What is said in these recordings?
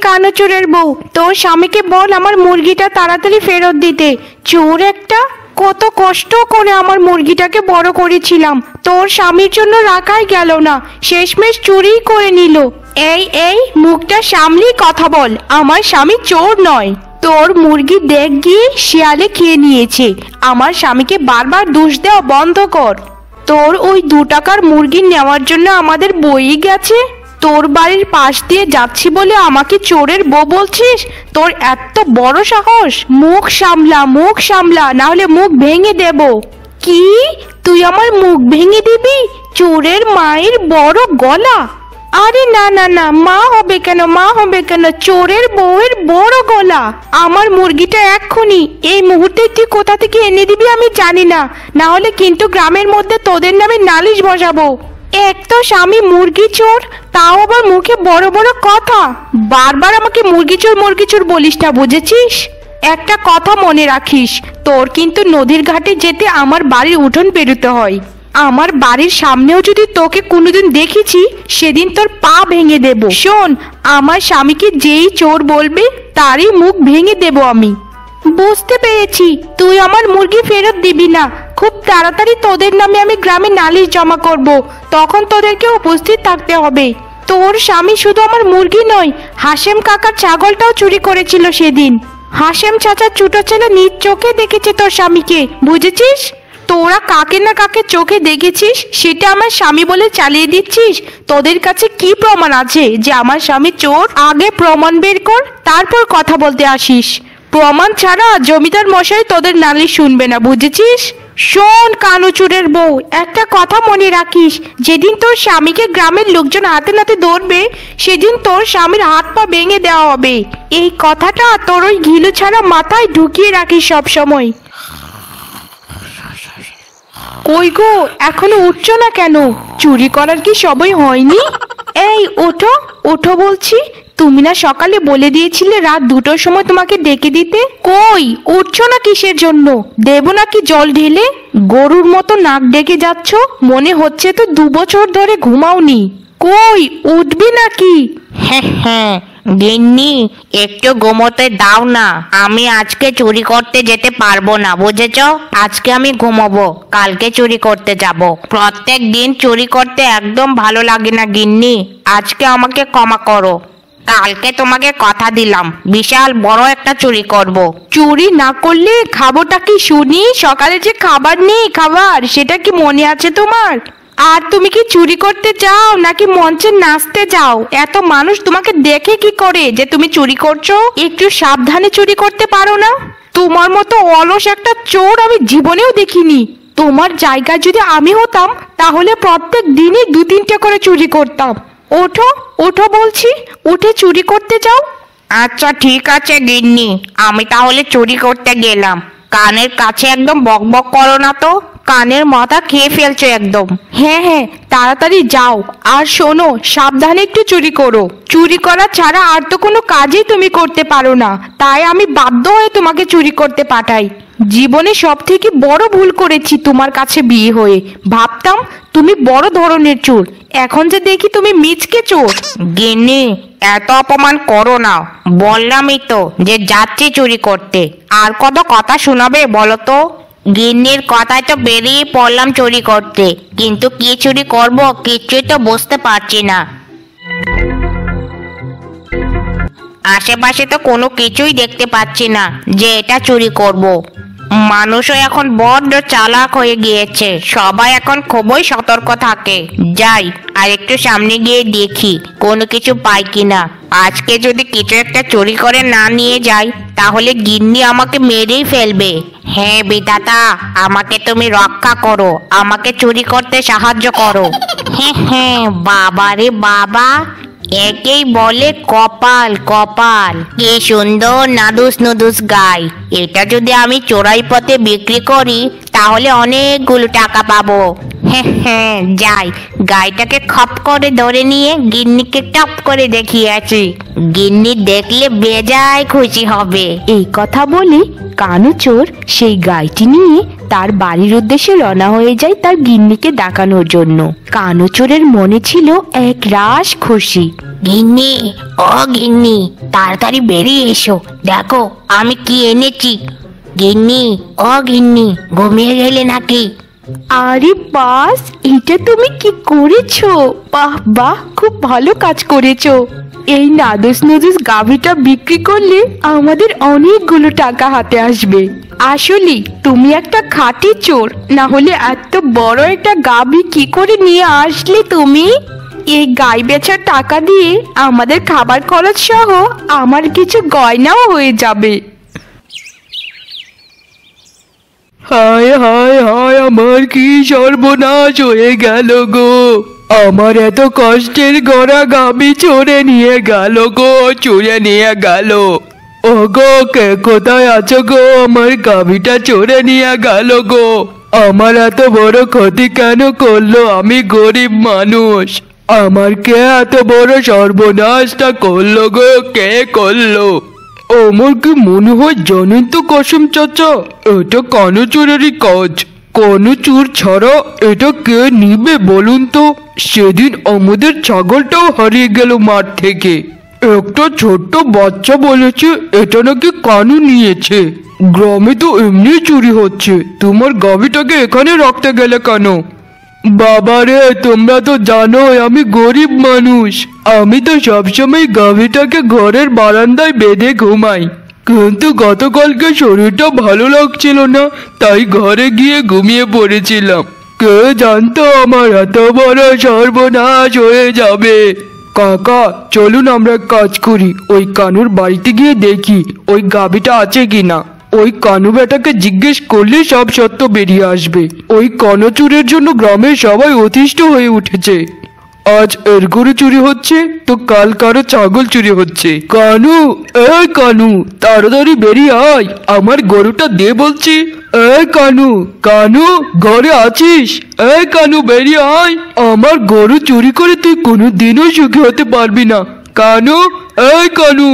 কানাচোরের বউ, তোর স্বামীকে বল আমার মুরগিটা তাড়াতাড়ি ফেরত দিতে। চোর একটা, কত কষ্ট করে আমার মুরগিটাকে বড় করেছিলাম, তোর স্বামীর জন্য রাখাই গেল না, শেষমেশ চুরি করে নিল। এই মুখটা সামলি কথা বল, আমার স্বামী চোর নয়। তোর মুরগি দেখ গিয়ে শিয়ালে খেয়ে নিয়েছে। আমার স্বামীকে বারবার দোষ দেওয়া বন্ধ কর। তোর ওই 2 টাকার মুরগি নেওয়ার জন্য আমাদের বই গেছে। তোর বাড়ির পাশ দিয়ে যাচ্ছি বলে আমাকে চোরের বউ বলছিস? তোর এত বড় সাহস! মুখ সামলা, না হলে মুখ ভেঙে দেব। কি? তুই আমার মুখ ভেঙে দিবি? চোরের মায়ের বড় গলা! আরে না, মা হবে কেন? চোরের বউয়ের বড় গলা। আমার মুরগিটা এক্ষুনি এই মুহূর্তে তুই কোথা থেকে এনে দিবি আমি জানি না, না হলে কিন্তু গ্রামের মধ্যে তোদের নামে নালিশ বসাবো। এক তো স্বামী মুরগি চোর, তাও আবার মুখে বড় বড় কথা। বারবার আমাকে মুরগি চোর বলিস না, বুঝেছিস? একটা কথা মনে রাখিস, তোর কিন্তু নদীর ঘাটে যেতে আমার বাড়ির উঠোন পেরোতে হয়। আমার বাড়ির সামনেও যদি তোকে কোনোদিন দেখেছি, সেদিন তোর পা ভেঙে দেব। শোন, আমার স্বামীকে যেই চোর বলবে তারই মুখ ভেঙে দেব আমি। বুঝতে পেরেছি, তুই আমার মুরগি ফেরত দিবি না। খুব তাড়াতাড়ি তোদের নামে আমি গ্রামে নালিশ জমা করব, তখন তোদেরকে উপস্থিত থাকতে হবে। তোর স্বামী শুধু আমার মুরগি নয়, হাশেম কাকার ছাগলটাও চুরি করেছিল সেদিন। হাশেম চাচার ছোট ছেলে নিজ চোখে দেখেছে তোর স্বামীকে, বুঝেছিস? তোরা কাকে না কাকে চোখে দেখেছিস সেটা আমার স্বামী বলে চালিয়ে দিচ্ছিস। তোদের কাছে কি প্রমাণ আছে যে আমার স্বামী চোর? আগে প্রমাণ বের কর, তারপর কথা বলতে আসিস। প্রমাণ ছাড়া জমিদার মশাই তোদের নালিশ শুনবে না, বুঝেছিস? শোন কানুচুরের বউ, একটা কথা মনে রাখিস, যেদিন তোর স্বামীকে গ্রামের লোকজন হাতে নাতে ধরবে, সেদিন তোর স্বামীর হাত পা ভেঙে দেওয়া হবে। এই কথাটা তোর ওই ঘিলু ছাড়া মাথায় ঢুকিয়ে রাখিস সব সময়। কই গো, এখনো উঠছো না কেন? চুরি করার কি সময় হয়নি? এই ওঠো ওঠো বলছি। তুমি না সকালে বলে দিয়েছিলে রাত 2টোর সময় তোমাকে ডেকে দিতে? কই উঠছো না কিসের জন্য? দেব নাকি জল ঢেলে? গরুর মতো নাক ডেকে যাচ্ছ, মনে হচ্ছে তো 2 বছর ধরে ঘুমাওনি। কই উঠবি নাকি? হ্যাঁ গিন্নি, একটু ঘুমোতে দাও না। আমি আজকে চুরি করতে যেতে পারবো না, বুঝেছ? আজকে আমি ঘুমাবো, কালকে চুরি করতে যাব। প্রত্যেক দিন চুরি করতে একদম ভালো লাগে না গিন্নি, আজকে আমাকে ক্ষমা করো। কালকে তোমাকে কথা দিলাম বিশাল বড় একটা চুরি করব। চুরি না করলে খাবোটা কি শুনি? সকালে যে খাবার নেই, খাবার সেটা কি মনে আছে তোমার? আর তুমি কি চুরি করতে চাও নাকি মঞ্চে নাচতে যাও? এত মানুষ তোমাকে দেখে কি করে যে তুমি চুরি করছো? একটু সাবধানে চুরি করতে পারো না? তোমার মতো অলস একটা চোর আমি জীবনেও দেখিনি। তোমার জায়গায় যদি আমি হতাম তাহলে প্রত্যেক দিনই 2-3টে করে চুরি করতাম। ওঠো ওঠো বলছি, উঠে চুরি করতে যাও। আচ্ছা ঠিক আছে গিন্নি, আমি তাহলে চুরি করতে গেলাম। কানের কাছে একদম বকবক করো না তো, কানের মাথা খেয়ে ফেলছো একদম। হ্যাঁ তাড়াতাড়ি যাও। আর শোনো, সাবধানে একটু চুরি করো। চুরি করা ছাড়া আর তো কোনো কাজই তুমি করতে পারো না, তাই আমি বাধ্য হয়ে তোমাকে চুরি করতে পাঠাই। জীবনে সব থেকে বড় ভুল করেছি তোমার কাছে বিয়ে হয়ে। ভাবতাম তুমি বড় ধরনের চোর, এখন যে দেখি তুমি মিচকে চোর। গিন্নি এত অপমান করো না, বললামই তো যে যাচ্ছি চুরি করতে। আর কত কথা শোনাবে বলো তো? গিন্নির কথায় তো বেরিয়ে পড়লাম চুরি করতে, কিন্তু কি চুরি করব কিছুই তো বুঝতে পারছি না। আশেপাশে তো কোনো কিছুই দেখতে পাচ্ছি না যে এটা চুরি করব। মানুষও এখন বড্ড চালাক হয়ে গিয়েছে, সবাই এখন খুবই সতর্ক থাকে। যাই আর একটু সামনে গিয়ে দেখি কোনো কিছু পাই কিনা। আজকে যদি কিছু একটা চুরি করে না নিয়ে যাই তাহলে গিন্নি আমাকে মেরেই ফেলবে। হ্যাঁ বিধাতা, আমাকে তুমি রক্ষা করো, আমাকে চুরি করতে সাহায্য করো। হ্যাঁ বাবা রে বাবা, একেই বলে কপাল। কপাল কি সুন্দর নাদুস নুদুস গায়। এটা যদি আমি চোরাই পথে বিক্রি করি তাহলে অনেকগুলো টাকা পাবো। হ্যাঁ হ্যাঁ, যাই, গাইটাকে খপ করে ধরে নিয়ে গিন্নিকে টপ করে দেখিয়ে আছি। গিন্নি দেখলে বেজায় খুশি হবে। এই কথা বলে কানু চোর সেই গাইটি নিয়ে তার বাড়ির উদ্দেশ্যে রওনা হয়ে যায় তার গিন্নিকে দেখানোর জন্য। কানু চোরের মনে ছিল এক রাশ খুশি। গিন্নি, ও গিন্নি, তাড়াতাড়ি বেরিয়ে এসো, দেখো আমি কি এনেছি। গিন্নি, ও গিন্নি, ঘুমিয়ে গেলে নাকি? আরে বাস, এটা তুমি কি করেছো? বাহ বাহ, খুব ভালো কাজ করেছো। এই নাদুস নুদুস গাভীটা বিক্রি করলে আমাদের অনেকগুলো টাকা হাতে আসবে। আসলে তুমি একটা খাঁটি চোর, না হলে এত বড় একটা গাভী কি করে নিয়ে আসলে তুমি? এই গাই বেচার টাকা দিয়ে আমাদের খাবার খরচ সহ আমার কিছু গয়নাও হয়ে যাবে। হায় হায় হায়, আমার কি সর্বনাশ হয়ে গেল গো। আমার এত কষ্টের গড়া গাভী চড়ে নিয়ে গেল গো, চুরে নিয়ে গেল। ও গো, কে কোথায় আছো গো? আমার গাভীটা চড়ে নিয়ে গেল গো। আমার এত বড় ক্ষতি কেন করলো? আমি গরিব মানুষ, আমার কে এত বড় সর্বনাশটা করলো গো? কে করলো? আমার কি মনে হয় জানেন তো কসম চাচা, এটা কানু চোরেরই কাজ। কানু চোর ছাড়া এটা কে নিবে বলুন তো? সেদিন আমাদের ছাগলটাও হারিয়ে গেল মাঠ থেকে। একটা ছোট্ট বাচ্চা বলেছে এটা নাকি কানু নিয়েছে। গ্রামে তো এমনি চুরি হচ্ছে, তোমার গাভীটাকে এখানে রাখতে গেলে কেন? বাবারে, তোমরা তো জানোই আমি গরিব মানুষ। আমি তো সবসময় গাভীটাকে ঘরের বারান্দায় বেঁধে ঘুমাই, কিন্তু গতকালকে শরীরটা ভালো লাগছিল না, তাই ঘরে গিয়ে ঘুমিয়ে পড়েছিলাম। কে জানতো আমার এত বড় সর্বনাশ হয়ে যাবে। কাকা, চলুন আমরা এক কাজ করি, ওই কানুর বাড়িতে গিয়ে দেখি ওই গাভীটা আছে কিনা। ওই কানু বেটাকে জিজ্ঞেস করলে সব সত্য বেরিয়ে আসবে। ওই কনচুরের জন্য গ্রামের সবাই অতিষ্ঠ হয়ে উঠেছে। আজ এর গরু চুরি হচ্ছে তো কাল কারো ছাগল চুরি হচ্ছে। কানু, এই কানু, তাড়াতাড়ি বেরিয়ে আয়, আমার গরুটা দে বলছি। এই কানু, কানু, ঘরে আছিস? এই কানু, বেরিয়ে আয়, আমার গরু চুরি করে তুই কোনোদিনও সুখী হতে পারবি না। কানু, এই কানু।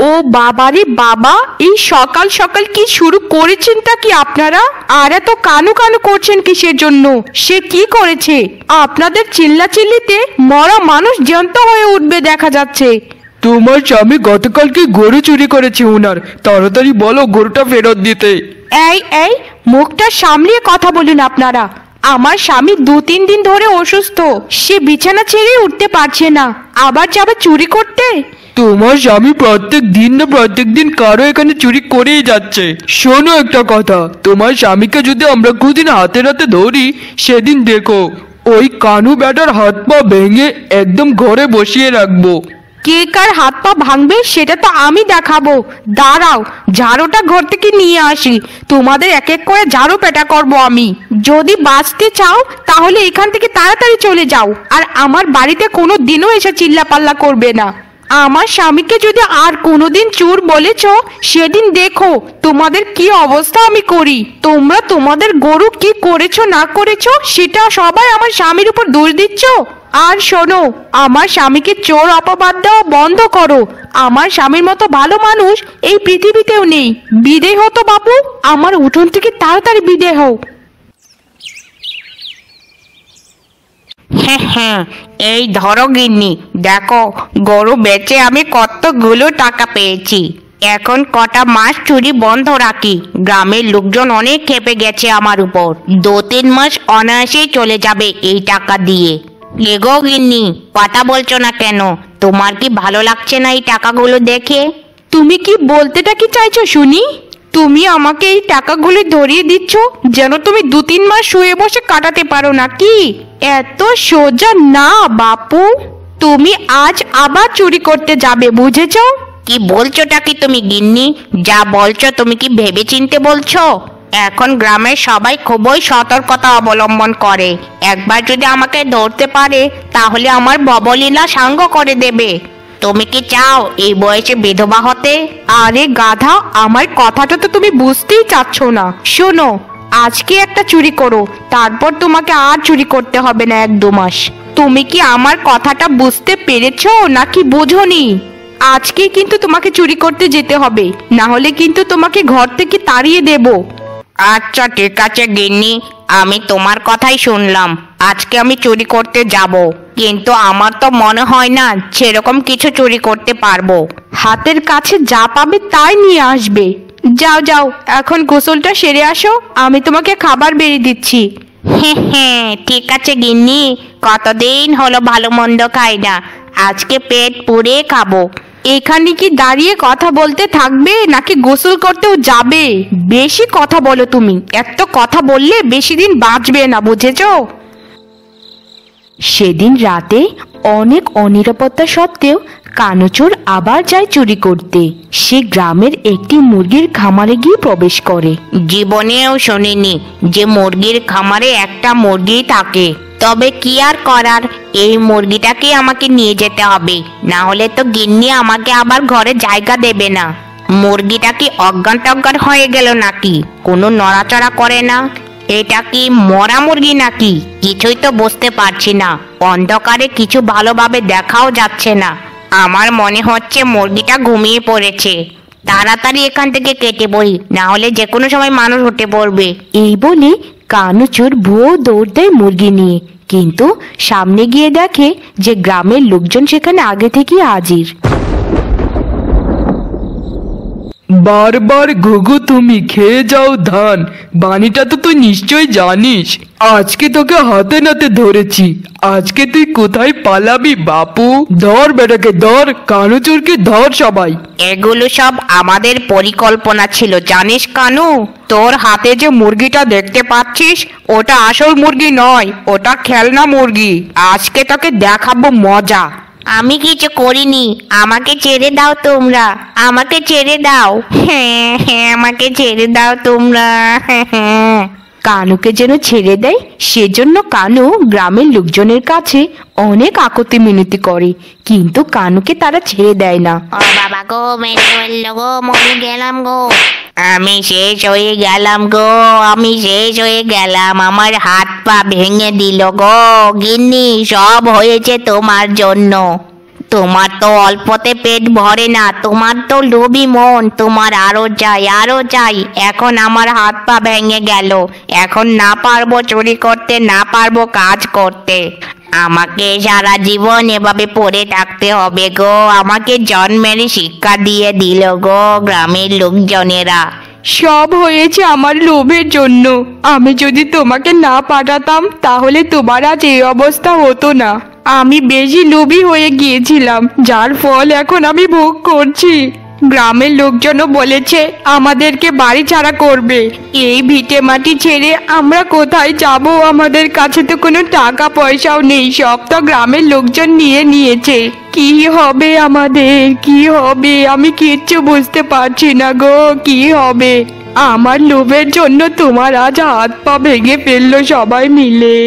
ও বাবারে বাবা, এই সকাল সকাল কি শুরু করেছেনটা কি আপনারা? আর এত কানু কানু করছেন কিসের জন্য? সে কি করেছে? আপনাদের চিল্লাচিল্লিতে মরা মানুষ জ্যান্ত হয়ে উঠবে দেখা যাচ্ছে। তোমার স্বামী গতকালকে গরু চুরি করেছে ওনার, তাড়াতাড়ি বলো গরুটা ফেরত দিতে। এই এই, মুখটা সামলিয়ে কথা বলুন আপনারা। আমার স্বামী 2-3 দিন ধরে অসুস্থ, সে বিছানা ছেড়ে উঠতে পারছে না, আবার যাবে চুরি করতে? তোমার স্বামী প্রত্যেক দিন কারো এখানে চুরি করেই যাচ্ছে। শোনো একটা কথা, তোমার স্বামীকে যদি আমরা কোনদিন হাতে নাতে ধরি, সেদিন দেখো ওই কানু ব্যাটার হাত পা ভেঙে একদম ঘরে বসিয়ে রাখবো। কে কার হাত পা ভাঙবে সেটা তো আমি দেখাবো। দাঁড়াও, ঝাড়ুটা ঘর থেকে নিয়ে আসি, তোমাদের এক এক করে ঝাড়ু পেটা করবো আমি। যদি বাঁচতে চাও তাহলে এখান থেকে তাড়াতাড়ি চলে যাও, আর আমার বাড়িতে কোনো দিনও এসে চিল্লাপাল্লা করবে না। আমার স্বামীকে যদি আর কোনোদিন চোর বলেছ, সেদিন দেখো তোমাদের কি অবস্থা আমি করি। তোমরা তোমাদের গরু কি করেছো না করেছো সেটা সবাই আমার স্বামীর উপর দোষ দিচ্ছ। আর শোনো, আমার স্বামীকে চোর অপবাদ দেওয়া বন্ধ করো। আমার স্বামীর মতো ভালো মানুষ এই পৃথিবীতেও নেই। বিদেয় হতো বাবু, আমার উঠোন থেকে তাড়াতাড়ি বিদেয় হও। হ্যাঁ হ্যাঁ, এই ধরো গিন্নি, দেখো গরু বেচে আমি কতগুলো টাকা পেয়েছি। এখন কটা মাস চুরি বন্ধ রাখি, গ্রামের লোকজন অনেক খেপে গেছে আমার উপর। 2-3 মাস অনায়াসেই চলে যাবে এই টাকা দিয়ে। এগো গিন্নি, কথা বলছো না কেন? তোমার কি ভালো লাগছে না এই টাকাগুলো দেখে? তুমি কি বলতেটা কি চাইছো শুনি? তুমি আমাকে এই টাকাগুলি ধরিয়ে দিচ্ছ যেন তুমি 2-3 মাস শুয়ে বসে কাটাতে পারো নাকি? এত সোজা না বাপু। তুমি আজ আবার চুরি করতে যাবে, বুঝেছো? কি বলছোটা কি তুমি গিন্নি? যা বলছো তুমি কি ভেবেচিন্তে বলছো? এখন গ্রামের সবাই খুবই সতর্কতা অবলম্বন করে। একবার যদি আমাকে ধরতে পারে তাহলে আমার ববলীলা সাঙ্গ করে দেবে। তুমি কি চাও এই বয়সে বিধবা হতে? আরে গাধা, আমার কথাটা তো তুমি বুঝতেই চাচ্ছ না। শোনো, আজকে একটা চুরি করো, তারপর তোমাকে আর চুরি করতে হবে না 1-2 মাস। তুমি কি আমার কথাটা বুঝতে পেরেছো নাকি বোঝোনি? আজকে কিন্তু তোমাকে চুরি করতে যেতে হবে, না হলে কিন্তু তোমাকে ঘর থেকে তাড়িয়ে দেব। আচ্ছা ঠিক আছে গিন্নি, আমি তোমার কথাই শুনলাম। আজকে আমি চুরি করতে যাব, কিন্তু আমার তো মনে হয় না সেরকম কিছু চুরি করতে পারবো। হাতের কাছে যা পাবে তাই নিয়ে আসবে। যাও যাও, এখন গোসলটা সেরে আসো, আমি তোমাকে খাবার বেড়ে দিচ্ছি। হ্যাঁ ঠিক আছে গিন্নি, কতদিন হলো ভালো মন্দ খাই না, আজকে পেট পুড়ে খাবো। এখানে কি দাঁড়িয়ে কথা বলতে থাকবে নাকি গোসল করতেও যাবে? বেশি কথা বলো তুমি, এত কথা বললে বেশি দিন বাঁচবে না, বুঝেছো? সেদিন রাতে অনেক অনিরাপত্তা সত্ত্বেও কানুচোর আবার যায় চুরি করতে। সে গ্রামের একটি মুরগির খামারে গিয়ে প্রবেশ করে। জীবনেও শুনিনি যে মুরগির খামারে একটা মুরগি থাকে। তবে কি আর করার, এই মুরগিটাকে আমাকে নিয়ে যেতে হবে, না হলে তো গিন্নি আমাকে আবার ঘরে জায়গা দেবে না। মুরগিটা কি অজ্ঞান টজ্ঞান হয়ে গেল নাকি? কোনো নড়াচড়া করে না। এটা কি মরা মুরগি নাকি? কিছুই তো বুঝতে পারছি না। অন্ধকারে কিছু ভালোভাবে দেখাও যাচ্ছে না। আমার মনে হচ্ছে মুরগিটা ঘুমিয়ে পড়েছে। তাড়াতাড়ি এখান থেকে কেটে পড়ি, না হলে যে কোনো সময় মানুষ উঠে পড়বে। এই বলে কানুচোর ভুয়ো দৌড় দেয় মুরগি নিয়ে, কিন্তু সামনে গিয়ে দেখে যে গ্রামের লোকজন সেখানে আগে থেকে হাজির। বারবার ঘুঘু তুমি খেয়ে যাও ধান, বাণীটা তো তুই নিশ্চয় জানিস। আজকে তোকে হাতে নাতে ধরেছি, আজকে তুই কোথায় পালাবি বাপু? ধর বেটাকে ধর, কানুচোরকে ধর সবাই। এগুলো সব আমাদের পরিকল্পনা ছিল, জানিস কানু? তোর হাতে যে মুরগিটা দেখতে পাচ্ছিস, ওটা আসল মুরগি নয়, ওটা খেলনা মুরগি। আজকে তোকে দেখাবো মজা। আমি কিছু করিনি, আমাকে ছেড়ে দাও তোমরা, আমাকে ছেড়ে দাও। হ্যাঁ হ্যাঁ, আমাকে ছেড়ে দাও তোমরা। হ্যাঁ। কানুকে যেন ছেড়ে দেয়, সেজন্য কানু গ্রামের লোকজনের কাছে অনেক আকুতি মিনতি করে, কিন্তু কানুকে তারা ছেড়ে দেয় না। ও বাবা গো, মেরে ফেললো গো, মরে গেলাম গো। আমি শেষ হয়ে গেলাম গো, আমি শেষ হয়ে গেলাম। আমার হাত পা ভেঙে দিল গো। গিন্নি, সব হয়েছে তোমার জন্য। তোমার তো অল্পতে পেট ভরে না, তোমার তো লোভী মন, তোমার আরো চাই আরো চাই। এখন আমার হাত পা ভেঙে গেল, এখন না পারবো চুরি করতে, না পারবো কাজ করতে। আমাকে সারা জীবন এভাবে পড়ে থাকতে হবে গো। আমাকে জন্মের শিক্ষা দিয়ে দিল গো গ্রামের লোকজনেরা। সব হয়েছে আমার লোভের জন্য। আমি যদি তোমাকে না পাঠাতাম তাহলে তোমার আজ এই অবস্থা হতো না। আমি বেশি লোভী হয়ে গিয়েছিলাম, যার ফল এখন আমি ভোগ করছি। গ্রামের লোকজনও বলেছে আমাদেরকে বাড়ি ছাড়া করবে। এই ভিটে মাটি ছেড়ে আমরা কোথায় যাব? আমাদের কাছে তো কোনো টাকা পয়সাও নেই, সব তো গ্রামের লোকজন নিয়ে নিয়েছে। কি হবে আমাদের, কি হবে? আমি কিচ্ছু বুঝতে পারছি না গো, কি হবে? আমার লোভের জন্য তোমার আজ হাত পা ভেঙে ফেললো সবাই মিলে।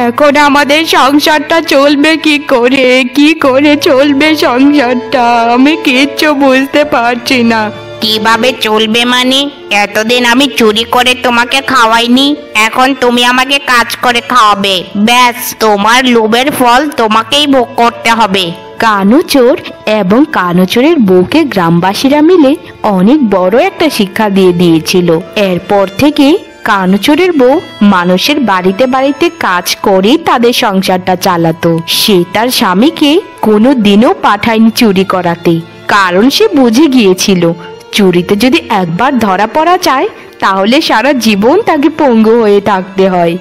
এখন আমাদের সংসারটা চলবে কি করে? কি করে চলবে সংসারটা? আমি কিচ্ছু বুঝতে পারছি না। কিভাবে চলবে মানে? এতদিন আমি চুরি করে তোমাকে খাওয়াইনি, এখন তুমি আমাকে কাজ করে খাওয়াবে। ব্যাস, তোমার লোভের ফল তোমাকেই ভোগ করতে হবে। কানুচোর এবং কানুচোরের বউকে গ্রামবাসীরা মিলে অনেক বড় একটা শিক্ষা দিয়ে দিয়েছিল। এরপর থেকে কানুচোরের বউ মানুষের বাড়িতে বাড়িতে কাজ করে তাদের সংসারটা চালাতো। সে তার স্বামীকে কোনো দিনও পাঠায়নি চুরি করাতে, কারণ সে বুঝে গিয়েছিল চুরিতে যদি একবার ধরা পড়া যায় তাহলে সারা জীবন তাকে পঙ্গু হয়ে থাকতে হয়।